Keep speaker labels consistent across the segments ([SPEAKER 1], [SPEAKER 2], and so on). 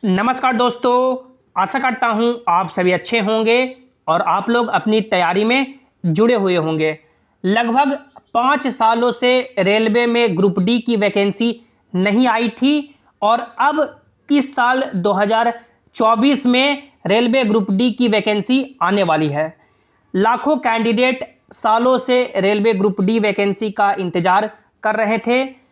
[SPEAKER 1] नमस्कार दोस्तों, आशा करता हूं आप सभी अच्छे होंगे और आप लोग अपनी तैयारी में जुड़े हुए होंगे। लगभग 5 सालों से रेलवे में ग्रुप डी की वैकेंसी नहीं आई थी और अब इस साल 2024 में रेलवे ग्रुप डी की वैकेंसी आने वाली है। लाखों कैंडिडेट सालों से रेलवे ग्रुप डी वैकेंसी का इंतजार कर रहे थे।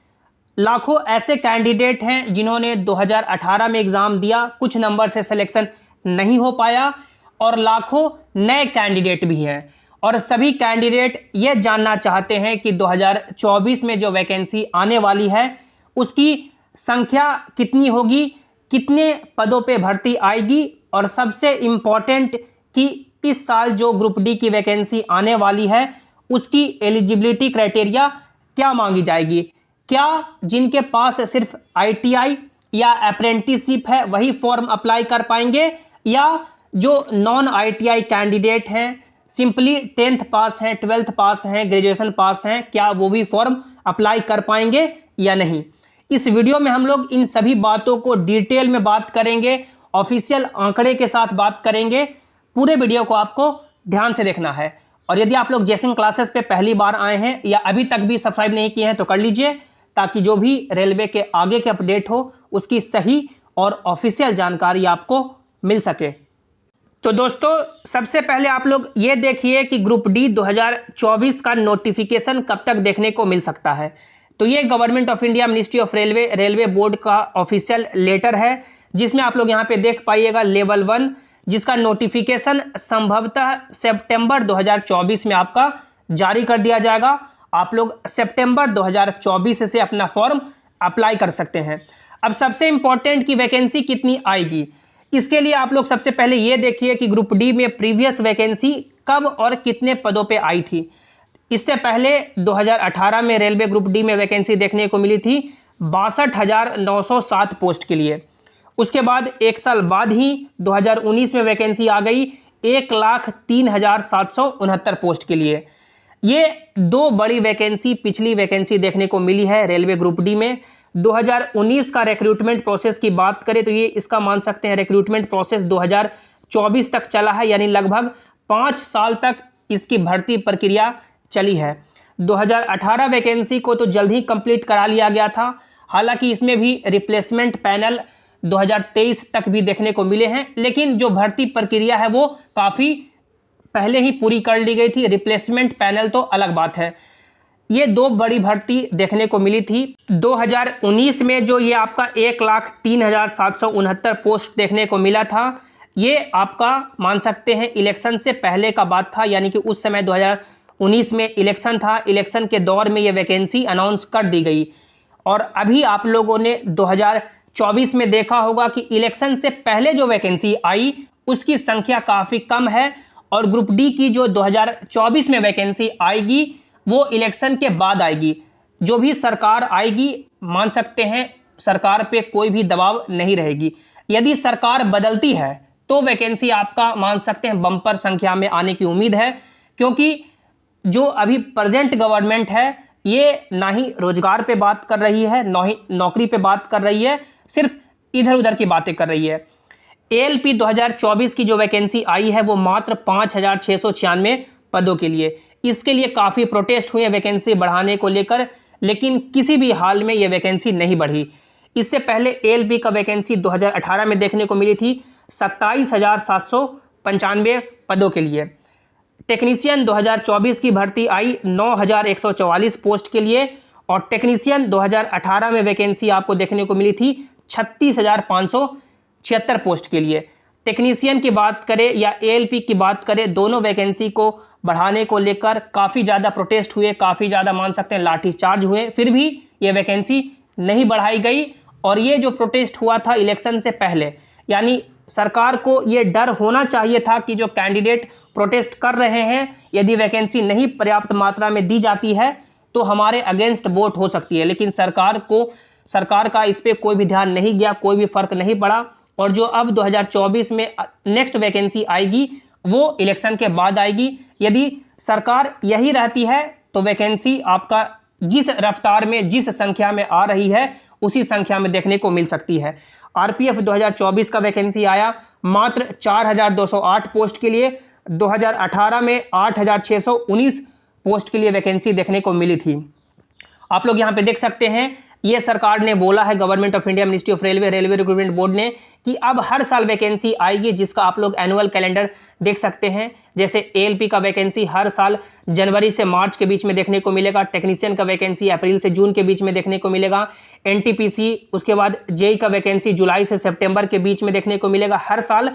[SPEAKER 1] लाखों ऐसे कैंडिडेट हैं जिन्होंने 2018 में एग्ज़ाम दिया, कुछ नंबर से सिलेक्शन नहीं हो पाया और लाखों नए कैंडिडेट भी हैं और सभी कैंडिडेट ये जानना चाहते हैं कि 2024 में जो वैकेंसी आने वाली है उसकी संख्या कितनी होगी, कितने पदों पे भर्ती आएगी और सबसे इम्पॉर्टेंट कि इस साल जो ग्रुप डी की वैकेंसी आने वाली है उसकी एलिजिबिलिटी क्राइटेरिया क्या मांगी जाएगी। क्या जिनके पास सिर्फ आईटीआई या अप्रेंटिसशिप है वही फॉर्म अप्लाई कर पाएंगे या जो नॉन आईटीआई कैंडिडेट हैं, सिंपली 10th पास हैं, 12th पास हैं, ग्रेजुएशन पास हैं, क्या वो भी फॉर्म अप्लाई कर पाएंगे या नहीं। इस वीडियो में हम लोग इन सभी बातों को डिटेल में बात करेंगे, ऑफिशियल आंकड़े के साथ बात करेंगे। पूरे वीडियो को आपको ध्यान से देखना है और यदि आप लोग जेसिंग क्लासेस पे पहली बार आए हैं या अभी तक भी सब्सक्राइब नहीं किए हैं तो कर लीजिए, ताकि जो भी रेलवे के आगे के अपडेट हो उसकी सही और ऑफिशियल जानकारी आपको मिल सके। तो दोस्तों, सबसे पहले आप लोग ये देखिए कि ग्रुप डी 2024 का नोटिफिकेशन कब तक देखने को मिल सकता है। तो ये government of India, ministry of railway board का ऑफिशियल लेटर है जिसमें आप लोग यहाँ पे देख पाइएगा लेवल 1, जिसका नोटिफिकेशन संभवतः सितंबर 2024 में आपका जारी कर दिया जाएगा। आप लोग सितंबर 2024 से अपना फॉर्म अप्लाई कर सकते हैं। अब सबसे इंपॉर्टेंट कि वैकेंसी कितनी आएगी, इसके लिए आप लोग सबसे पहले ये देखिए कि ग्रुप डी में प्रीवियस वैकेंसी कब और कितने पदों पे आई थी। इससे पहले 2018 में रेलवे ग्रुप डी में वैकेंसी देखने को मिली थी 62,907 पोस्ट के लिए। उसके बाद एक साल बाद ही 2019 में वैकेंसी आ गई 1,03,769 पोस्ट के लिए। ये दो बड़ी वैकेंसी पिछली वैकेंसी देखने को मिली है रेलवे ग्रुप डी में। 2019 का रिक्रूटमेंट प्रोसेस की बात करें तो ये इसका मान सकते हैं रिक्रूटमेंट प्रोसेस 2024 तक चला है, यानी लगभग 5 साल तक इसकी भर्ती प्रक्रिया चली है। 2018 वैकेंसी को तो जल्द ही कंप्लीट करा लिया गया था, हालांकि इसमें भी रिप्लेसमेंट पैनल 2023 तक भी देखने को मिले हैं, लेकिन जो भर्ती प्रक्रिया है वो काफ़ी पहले ही पूरी कर ली गई थी। रिप्लेसमेंट पैनल तो अलग बात है। ये दो बड़ी भर्ती देखने को मिली थी। 2019 में जो ये आपका 1,03,769 पोस्ट देखने को मिला था, ये आपका मान सकते हैं इलेक्शन से पहले का बात था, यानी कि उस समय 2019 में इलेक्शन था। इलेक्शन के दौर में ये वैकेंसी अनाउंस कर दी गई और अभी आप लोगों ने 2024 में देखा होगा कि इलेक्शन से पहले जो वैकेंसी आई उसकी संख्या काफ़ी कम है और ग्रुप डी की जो 2024 में वैकेंसी आएगी वो इलेक्शन के बाद आएगी। जो भी सरकार आएगी, मान सकते हैं सरकार पे कोई भी दबाव नहीं रहेगी। यदि सरकार बदलती है तो वैकेंसी आपका मान सकते हैं बम्पर संख्या में आने की उम्मीद है, क्योंकि जो अभी प्रेजेंट गवर्नमेंट है ये ना ही रोजगार पे बात कर रही है, ना ही नौकरी पे बात कर रही है, सिर्फ इधर उधर की बातें कर रही है। एएलपी 2024 की जो वैकेंसी आई है वो मात्र 5,696 पदों के लिए। इसके लिए काफ़ी प्रोटेस्ट हुए वैकेंसी बढ़ाने को लेकर, लेकिन किसी भी हाल में ये वैकेंसी नहीं बढ़ी। इससे पहले एएलपी का वैकेंसी 2018 में देखने को मिली थी 27,795 पदों के लिए। टेक्नीशियन 2024 की भर्ती आई 9,144 पोस्ट के लिए और टेक्नीशियन 2018 में वैकेंसी आपको देखने को मिली थी 36,576 पोस्ट के लिए। टेक्नीशियन की बात करें या एएलपी की बात करें, दोनों वैकेंसी को बढ़ाने को लेकर काफ़ी ज़्यादा प्रोटेस्ट हुए, काफ़ी ज़्यादा मान सकते हैं लाठीचार्ज हुए, फिर भी ये वैकेंसी नहीं बढ़ाई गई। और ये जो प्रोटेस्ट हुआ था इलेक्शन से पहले, यानी सरकार को ये डर होना चाहिए था कि जो कैंडिडेट प्रोटेस्ट कर रहे हैं, यदि वैकेंसी नहीं पर्याप्त मात्रा में दी जाती है तो हमारे अगेंस्ट वोट हो सकती है। लेकिन सरकार का इस पर कोई भी ध्यान नहीं गया, कोई भी फर्क नहीं पड़ा और जो अब 2024 में नेक्स्ट वैकेंसी आएगी वो इलेक्शन के बाद आएगी। यदि सरकार यही रहती है तो वैकेंसी आपका जिस रफ्तार में, जिस संख्या में आ रही है उसी संख्या में देखने को मिल सकती है। आरपीएफ 2024 का वैकेंसी आया मात्र 4208 पोस्ट के लिए। 2018 में 8619 पोस्ट के लिए वैकेंसी देखने को मिली थी। आप लोग यहाँ पे देख सकते हैं, ये सरकार ने बोला है, government of India, ministry of railway, railway recruitment board ने, कि अब हर साल वैकेंसी आएगी, जिसका आप लोग एनुअल कैलेंडर देख सकते हैं। जैसे एएलपी का वैकेंसी हर साल जनवरी से मार्च के बीच में देखने को मिलेगा, टेक्नीशियन का वैकेंसी अप्रैल से जून के बीच में देखने को मिलेगा, एनटीपीसी, उसके बाद जेई का वैकेंसी जुलाई से सितंबर के बीच में देखने को मिलेगा हर साल।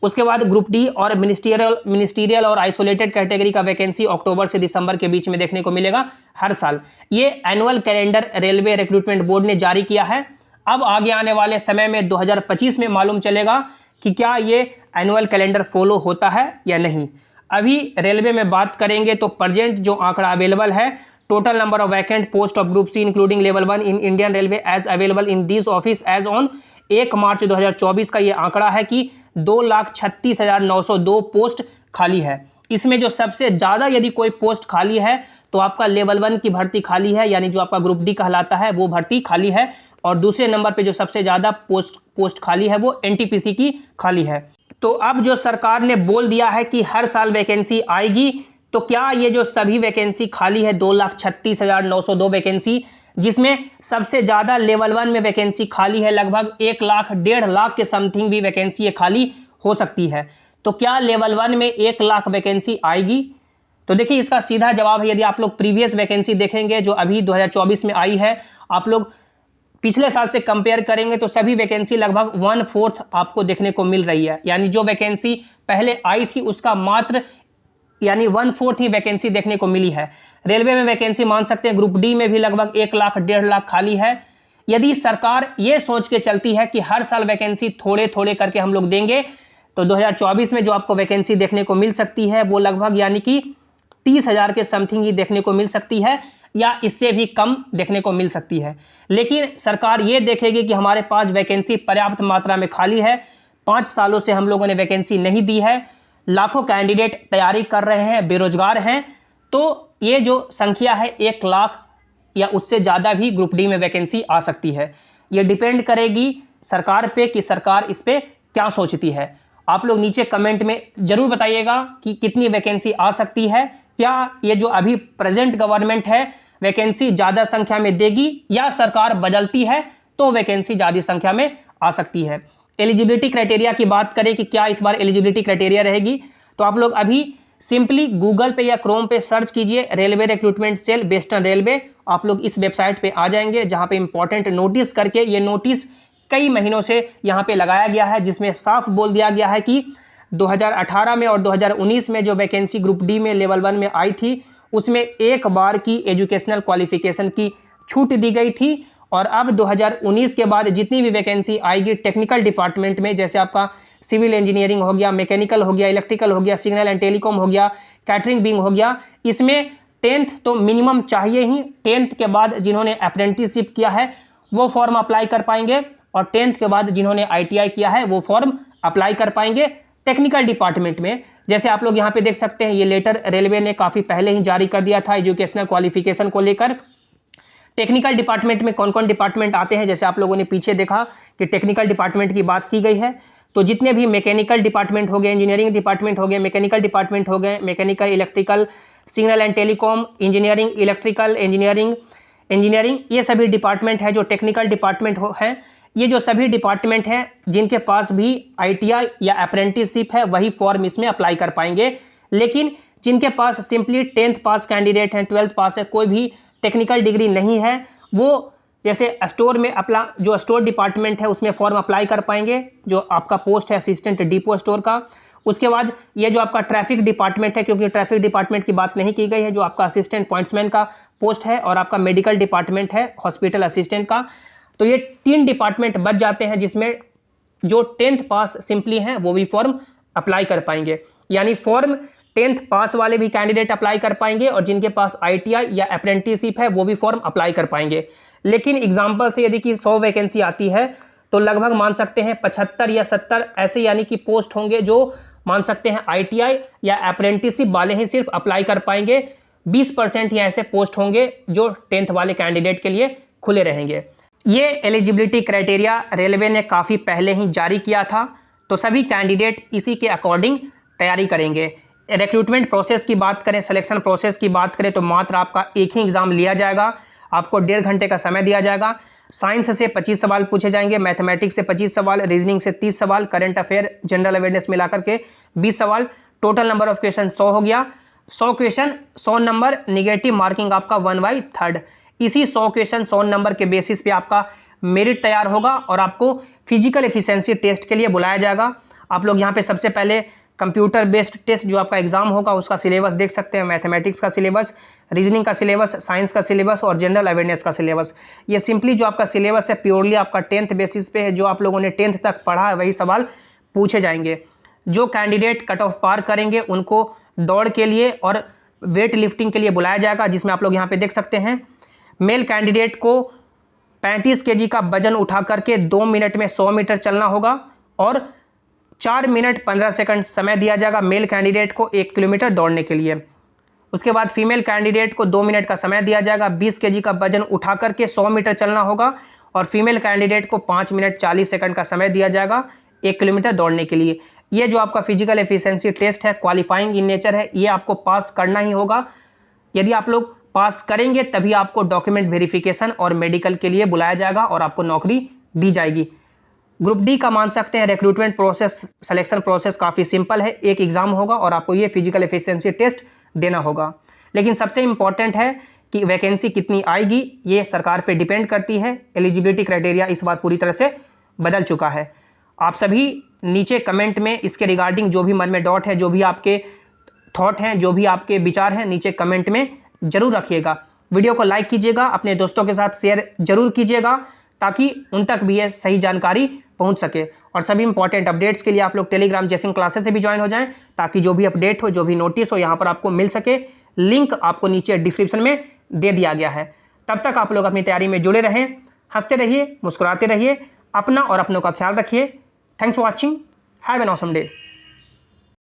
[SPEAKER 1] उसके बाद ग्रुप डी और मिनिस्टीरियल और आइसोलेटेड कैटेगरी का वैकेंसी अक्टूबर से दिसंबर के बीच में देखने को मिलेगा हर साल। ये annual calendar railway recruitment board ने जारी किया है। अब आगे आने वाले समय में 2025 में मालूम चलेगा कि क्या ये एनुअल कैलेंडर फॉलो होता है या नहीं। अभी रेलवे में बात करेंगे तो प्रेजेंट जो आंकड़ा अवेलेबल है, total number of vacant post of group C including level 1 in Indian railway as available in this office as on 1 March 2024 का ये आंकड़ा है कि 2,36,902 पोस्ट खाली है। इसमें जो सबसे ज़्यादा यदि कोई पोस्ट खाली है तो आपका लेवल 1 की भर्ती खाली है, यानी जो आपका ग्रुप डी कहलाता है वो भर्ती खाली है। और दूसरे नंबर पे जो सबसे ज़्यादा पोस्ट खाली है वो एनटीपीसी की खाली है। तो अब जो सरकार ने बोल दिया है कि हर साल वैकेंसी आएगी, तो क्या ये जो सभी वैकेंसी खाली है 2,36,902 वैकेंसी, जिसमें सबसे ज़्यादा लेवल 1 में वैकेंसी खाली है, लगभग 1 लाख 1.5 लाख के समथिंग भी वैकेंसी ये खाली हो सकती है, तो क्या लेवल 1 में 1 लाख वैकेंसी आएगी? तो देखिए, इसका सीधा जवाब है, यदि आप लोग प्रीवियस वैकेंसी देखेंगे जो अभी 2024 में आई है, आप लोग पिछले साल से कंपेयर करेंगे तो सभी वैकेंसी लगभग 1/4 आपको देखने को मिल रही है। यानी जो वैकेंसी पहले आई थी उसका मात्र यानी 1/4 ही वैकेंसी देखने को मिली है। रेलवे में वैकेंसी मान सकते हैं ग्रुप डी में भी लगभग 1 लाख 1.5 लाख खाली है। यदि सरकार ये सोच के चलती है कि हर साल वैकेंसी थोड़े थोड़े करके हम लोग देंगे, तो 2024 में जो आपको वैकेंसी देखने को मिल सकती है वो लगभग यानी कि 30,000 के समथिंग ही देखने को मिल सकती है, या इससे भी कम देखने को मिल सकती है। लेकिन सरकार ये देखेगी कि हमारे पास वैकेंसी पर्याप्त मात्रा में खाली है, 5 सालों से हम लोगों ने वैकेंसी नहीं दी है, लाखों कैंडिडेट तैयारी कर रहे हैं, बेरोजगार हैं, तो ये जो संख्या है 1 लाख या उससे ज़्यादा भी ग्रुप डी में वैकेंसी आ सकती है। ये डिपेंड करेगी सरकार पे कि सरकार इस पे क्या सोचती है। आप लोग नीचे कमेंट में ज़रूर बताइएगा कि कितनी वैकेंसी आ सकती है। क्या ये जो अभी प्रेजेंट गवर्नमेंट है वैकेंसी ज़्यादा संख्या में देगी, या सरकार बदलती है तो वैकेंसी ज़्यादा संख्या में आ सकती है। एलिजिबिलिटी क्राइटेरिया की बात करें कि क्या इस बार एलिजिबिलिटी क्राइटेरिया रहेगी, तो आप लोग अभी सिंपली गूगल पे या क्रोम पे सर्च कीजिए railway recruitment cell western railway. आप लोग इस वेबसाइट पे आ जाएंगे जहां पे इंपॉर्टेंट नोटिस करके, ये नोटिस कई महीनों से यहाँ पे लगाया गया है, जिसमें साफ बोल दिया गया है कि 2018 में और 2019 में जो वैकेंसी ग्रुप डी में लेवल 1 में आई थी उसमें एक बार की एजुकेशनल क्वालिफिकेशन की छूट दी गई थी। और अब 2019 के बाद जितनी भी वैकेंसी आएगी टेक्निकल डिपार्टमेंट में, जैसे आपका सिविल इंजीनियरिंग हो गया, मैकेनिकल हो गया, इलेक्ट्रिकल हो गया, सिग्नल एंड टेलीकॉम हो गया, कैटरिंग विंग हो गया, इसमें 10th तो मिनिमम चाहिए ही। 10th के बाद जिन्होंने अप्रेंटिसशिप किया है वो फॉर्म अप्लाई कर पाएंगे, और 10th के बाद जिन्होंने ITI किया है वो फॉर्म अप्लाई कर पाएंगे टेक्निकल डिपार्टमेंट में। जैसे आप लोग यहाँ पे देख सकते हैं, ये लेटर रेलवे ने काफ़ी पहले ही जारी कर दिया था एजुकेशनल क्वालिफिकेशन को लेकर। टेक्निकल डिपार्टमेंट में कौन कौन डिपार्टमेंट आते हैं, जैसे आप लोगों ने पीछे देखा कि टेक्निकल डिपार्टमेंट की बात की गई है, तो जितने भी मैकेनिकल डिपार्टमेंट हो गए, इंजीनियरिंग डिपार्टमेंट हो गए, मैकेनिकल डिपार्टमेंट हो गए, mechanical, electrical, signal and telecom, engineering, electrical, engineering, ये सभी डिपार्टमेंट है जो टेक्निकल डिपार्टमेंट हैं। ये जो सभी डिपार्टमेंट हैं जिनके पास भी ITI या अप्रेंटिसशिप है वही फॉर्म इसमें अप्लाई कर पाएंगे। लेकिन जिनके पास सिंपली 10th पास कैंडिडेट हैं, 12th पास है, कोई भी टेक्निकल डिग्री नहीं है, वो जैसे स्टोर में अपना जो स्टोर डिपार्टमेंट है उसमें फॉर्म अप्लाई कर पाएंगे, जो आपका पोस्ट है असिस्टेंट डिपो स्टोर का। उसके बाद ये जो आपका ट्रैफिक डिपार्टमेंट है, क्योंकि ट्रैफिक डिपार्टमेंट की बात नहीं की गई है, जो आपका असिस्टेंट पॉइंट्समैन का पोस्ट है, और आपका मेडिकल डिपार्टमेंट है हॉस्पिटल असिस्टेंट का। तो ये 3 डिपार्टमेंट बच जाते हैं जिसमें जो 10th पास सिंपली हैं वो भी फॉर्म अप्लाई कर पाएंगे। यानी फॉर्म 10th पास वाले भी कैंडिडेट अप्लाई कर पाएंगे, और जिनके पास ITI या अप्रेंटिसशिप है वो भी फॉर्म अप्लाई कर पाएंगे। लेकिन एग्जाम्पल से यदि कि 100 वैकेंसी आती है तो लगभग मान सकते हैं 75 या 70 ऐसे यानी कि पोस्ट होंगे जो मान सकते हैं ITI या अप्रेंटिसशिप वाले ही सिर्फ अप्लाई कर पाएंगे। 20% ही ऐसे पोस्ट होंगे जो 10th वाले कैंडिडेट के लिए खुले रहेंगे। ये एलिजिबिलिटी क्राइटेरिया रेलवे ने काफ़ी पहले ही जारी किया था, तो सभी कैंडिडेट इसी के अकॉर्डिंग तैयारी करेंगे। रिक्रूटमेंट प्रोसेस की बात करें, सिलेक्शन प्रोसेस की बात करें, तो मात्र आपका एक ही एग्ज़ाम लिया जाएगा। आपको 1.5 घंटे का समय दिया जाएगा। साइंस से 25 सवाल पूछे जाएंगे, मैथमेटिक्स से 25 सवाल, रीजनिंग से 30 सवाल, करंट अफेयर, जनरल अवेयरनेस मिलाकर के 20 सवाल। टोटल नंबर ऑफ क्वेश्चन 100 हो गया। 100 क्वेश्चन 100 नंबर, निगेटिव मार्किंग आपका 1/3। इसी 100 क्वेश्चन 100 नंबर के बेसिस पे आपका मेरिट तैयार होगा और आपको फिजिकल एफिशिएंसी टेस्ट के लिए बुलाया जाएगा। आप लोग यहाँ पे सबसे पहले कंप्यूटर बेस्ड टेस्ट जो आपका एग्जाम होगा उसका सिलेबस देख सकते हैं। मैथमेटिक्स का सिलेबस, रीजनिंग का सिलेबस, साइंस का सिलेबस और जनरल अवेयरनेस का सिलेबस। ये सिंपली जो आपका सिलेबस है प्योरली आपका 10th बेसिस पे है। जो आप लोगों ने 10th तक पढ़ा है वही सवाल पूछे जाएंगे। जो कैंडिडेट कट ऑफ पार करेंगे उनको दौड़ के लिए और वेट लिफ्टिंग के लिए बुलाया जाएगा, जिसमें आप लोग यहाँ पे देख सकते हैं। मेल कैंडिडेट को 35 kg का वजन उठा करके 2 मिनट में 100 मीटर चलना होगा और 4 मिनट 15 सेकंड समय दिया जाएगा मेल कैंडिडेट को 1 किलोमीटर दौड़ने के लिए। उसके बाद फीमेल कैंडिडेट को 2 मिनट का समय दिया जाएगा। 20 kg का वजन उठा करके 100 मीटर चलना होगा और फीमेल कैंडिडेट को 5 मिनट 40 सेकंड का समय दिया जाएगा 1 किलोमीटर दौड़ने के लिए। ये जो आपका फिजिकल एफिशिएंसी टेस्ट है क्वालिफाइंग इन नेचर है, ये आपको पास करना ही होगा। यदि आप लोग पास करेंगे तभी आपको डॉक्यूमेंट वेरिफिकेशन और मेडिकल के लिए बुलाया जाएगा और आपको नौकरी दी जाएगी। ग्रुप डी का मान सकते हैं रिक्रूटमेंट प्रोसेस, सिलेक्शन प्रोसेस काफ़ी सिंपल है। एक एग्जाम होगा और आपको ये फिजिकल एफिशिएंसी टेस्ट देना होगा। लेकिन सबसे इंपॉर्टेंट है कि वैकेंसी कितनी आएगी ये सरकार पे डिपेंड करती है। एलिजिबिलिटी क्राइटेरिया इस बार पूरी तरह से बदल चुका है। आप सभी नीचे कमेंट में इसके रिगार्डिंग जो भी मन में डाउट है, जो भी आपके थॉट हैं, जो भी आपके विचार हैं, नीचे कमेंट में जरूर रखिएगा। वीडियो को लाइक कीजिएगा, अपने दोस्तों के साथ शेयर जरूर कीजिएगा ताकि उन तक भी ये सही जानकारी पहुंच सके। और सभी इंपॉर्टेंट अपडेट्स के लिए आप लोग टेलीग्राम जैसिंग क्लासेस से भी ज्वाइन हो जाएं ताकि जो भी अपडेट हो, जो भी नोटिस हो, यहाँ पर आपको मिल सके। लिंक आपको नीचे डिस्क्रिप्शन में दे दिया गया है। तब तक आप लोग अपनी तैयारी में जुड़े रहें, हंसते रहिए, मुस्कुराते रहिए, अपना और अपनों का ख्याल रखिए। Thanks for watching, have an awesome day.